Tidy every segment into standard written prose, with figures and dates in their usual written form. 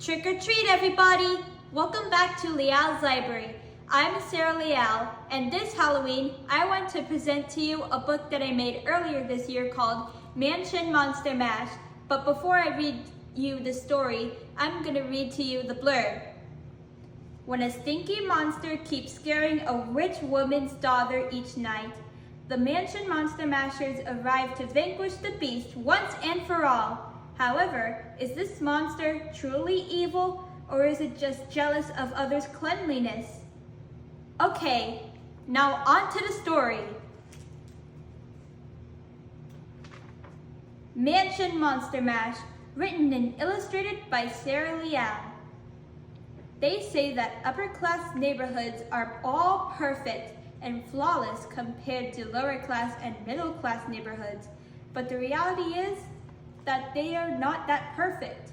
Trick or treat, everybody! Welcome back to Leal's Library. I'm Sarah Leal, and this Halloween, I want to present to you a book that I made earlier this year called Mansion Monster Mash. But before I read you the story, I'm going to read to you the blurb. When a stinky monster keeps scaring a rich woman's daughter each night, the Mansion Monster Mashers arrive to vanquish the beast once and for all. However, is this monster truly evil, or is it just jealous of others' cleanliness? Okay, now on to the story. Mansion Monster Mash, written and illustrated by Sarah Leal. They say that upper-class neighborhoods are all perfect and flawless compared to lower-class and middle-class neighborhoods, but the reality is that they are not that perfect.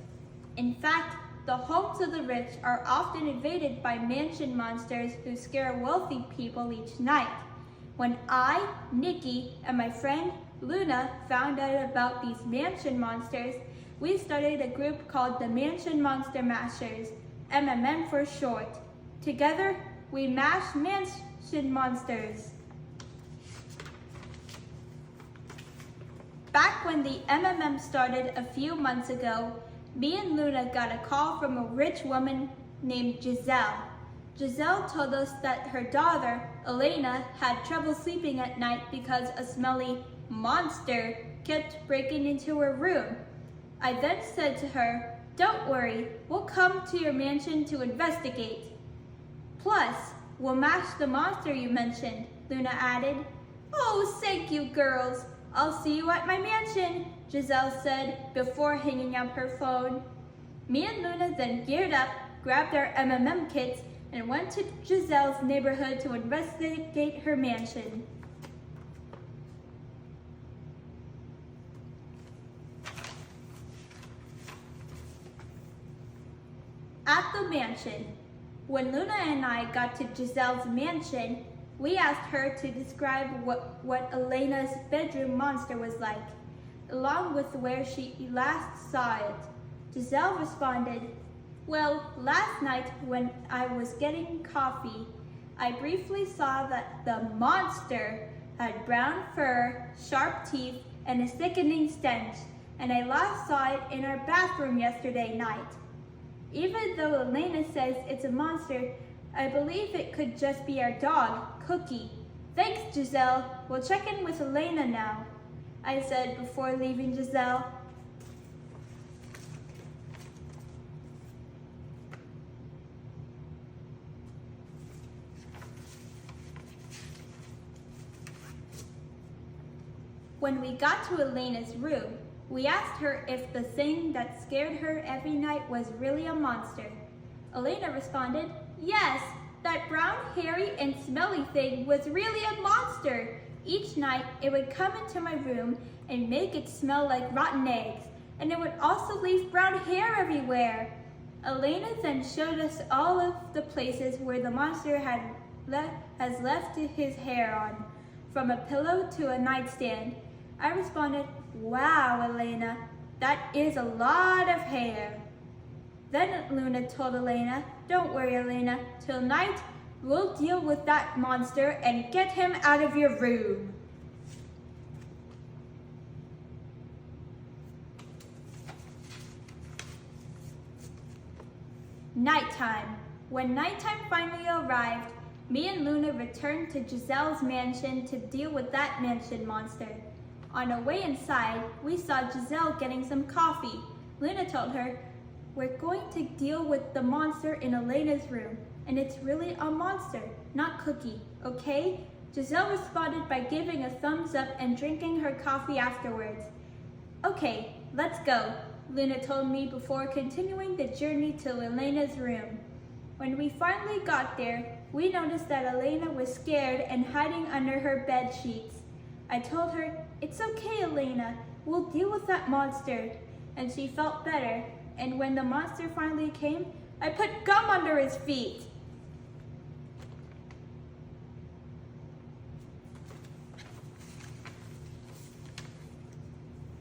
In fact, the homes of the rich are often invaded by mansion monsters who scare wealthy people each night. When I, Nikki, and my friend Luna found out about these mansion monsters, we started a group called the Mansion Monster Mashers, MMM for short. Together, we mash mansion monsters. Back when the MMM started a few months ago, me and Luna got a call from a rich woman named Jazelle. Jazelle told us that her daughter, Elena, had trouble sleeping at night because a smelly monster kept breaking into her room. I then said to her, "Don't worry, we'll come to your mansion to investigate. Plus, we'll mash the monster you mentioned," Luna added. "Oh, thank you, girls. I'll see you at my mansion," Jazelle said before hanging up her phone. Me and Luna then geared up, grabbed our MMM kits, and went to Jazelle's neighborhood to investigate her mansion. At the mansion, when Luna and I got to Jazelle's mansion, we asked her to describe what Elena's bedroom monster was like, along with where she last saw it. Jazelle responded, "Well, last night when I was getting coffee, I briefly saw that the monster had brown fur, sharp teeth, and a sickening stench, and I last saw it in our bathroom yesterday night. Even though Elena says it's a monster, I believe it could just be our dog, Cookie. Thanks, Jazelle. We'll check in with Elena now," I said before leaving Jazelle. When we got to Elena's room, we asked her if the thing that scared her every night was really a monster. Elena responded, "Yes, that brown, hairy, and smelly thing was really a monster. Each night, it would come into my room and make it smell like rotten eggs, and it would also leave brown hair everywhere." Elena then showed us all of the places where the monster has left his hair on, from a pillow to a nightstand. I responded, "Wow, Elena, that is a lot of hair." Then Luna told Elena, "Don't worry, Elena, till night, we'll deal with that monster and get him out of your room." Nighttime. When nighttime finally arrived, me and Luna returned to Jazelle's mansion to deal with that mansion monster. On our way inside, we saw Jazelle getting some coffee. Luna told her, "We're going to deal with the monster in Elena's room, and it's really a monster, not Cookie, okay?" Jazelle responded by giving a thumbs up and drinking her coffee afterwards. "Okay, let's go," Luna told me before continuing the journey to Elena's room. When we finally got there, we noticed that Elena was scared and hiding under her bed sheets. I told her, "It's okay, Elena, we'll deal with that monster," and she felt better. And when the monster finally came, I put gum under his feet.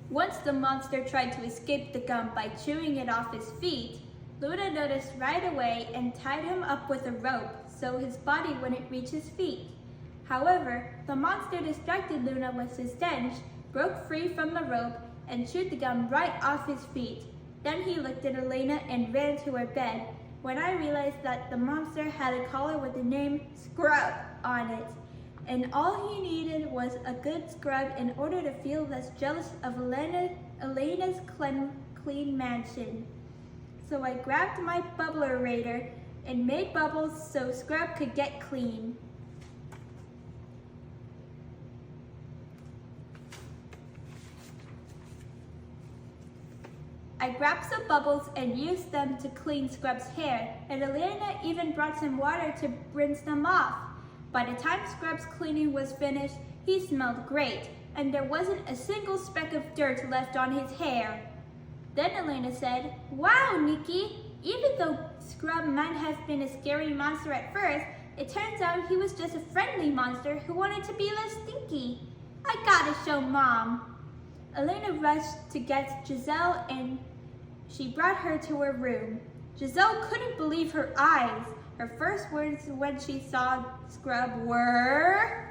Once the monster tried to escape the gum by chewing it off his feet, Luna noticed right away and tied him up with a rope so his body wouldn't reach his feet. However, the monster distracted Luna with his stench, broke free from the rope, and chewed the gum right off his feet. Then he looked at Elena and ran to her bed, when I realized that the monster had a collar with the name Scrub on it, and all he needed was a good scrub in order to feel less jealous of Elena's clean mansion. So I grabbed my bubblerator and made bubbles so Scrub could get clean. I grabbed some bubbles and used them to clean Scrub's hair, and Elena even brought some water to rinse them off. By the time Scrub's cleaning was finished, he smelled great, and there wasn't a single speck of dirt left on his hair. Then Elena said, "Wow, Nikki, even though Scrub might have been a scary monster at first, it turns out he was just a friendly monster who wanted to be less stinky. I gotta show Mom." Elena rushed to get Jazelle and she brought her to her room. Jazelle couldn't believe her eyes. Her first words when she saw Scrub were,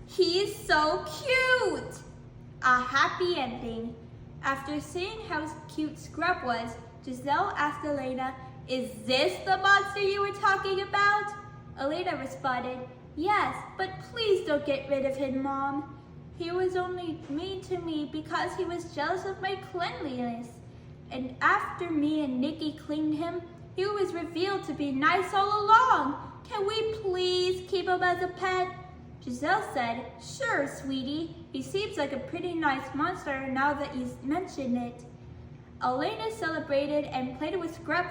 "He's so cute!" A happy ending. After seeing how cute Scrub was, Jazelle asked Elena, "Is this the monster you were talking about?" Elena responded, "Yes, but please don't get rid of him, Mom. He was only mean to me because he was jealous of my cleanliness. And after me and Nikki cleaned him, he was revealed to be nice all along. Can we please keep him as a pet?" Jazelle said, "Sure, sweetie. He seems like a pretty nice monster now that you mention it." Elena celebrated and played with Scrub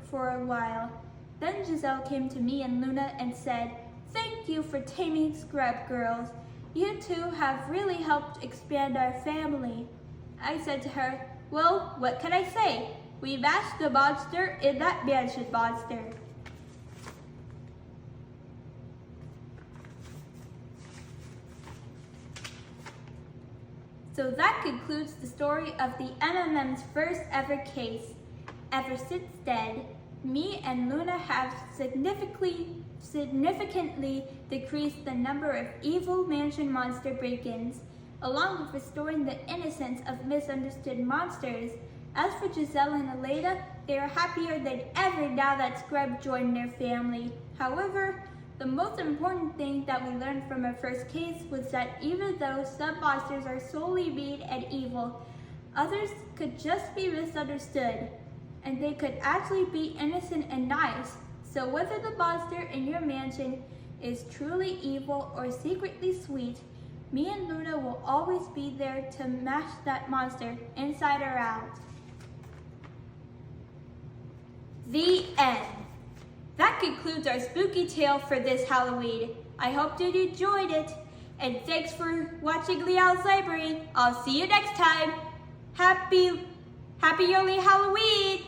for a while. Then Jazelle came to me and Luna and said, "Thank you for taming Scrub, girls. You two have really helped expand our family." I said to her, "Well, what can I say? We matched the monster in that mansion monster." So that concludes the story of the MMM's first ever case. Ever since then, me and Luna have significantly decreased the number of evil mansion monster break-ins, along with restoring the innocence of misunderstood monsters. As for Jazelle and Aleida, they are happier than ever now that Scrub joined their family. However, the most important thing that we learned from our first case was that even though some monsters are solely mean and evil, others could just be misunderstood, and they could actually be innocent and nice. So whether the monster in your mansion is truly evil or secretly sweet, me and Luna will always be there to match that monster inside or out. The end. That concludes our spooky tale for this Halloween. I hope that you enjoyed it, and thanks for watching Leal's Library. I'll see you next time. Happy early Halloween!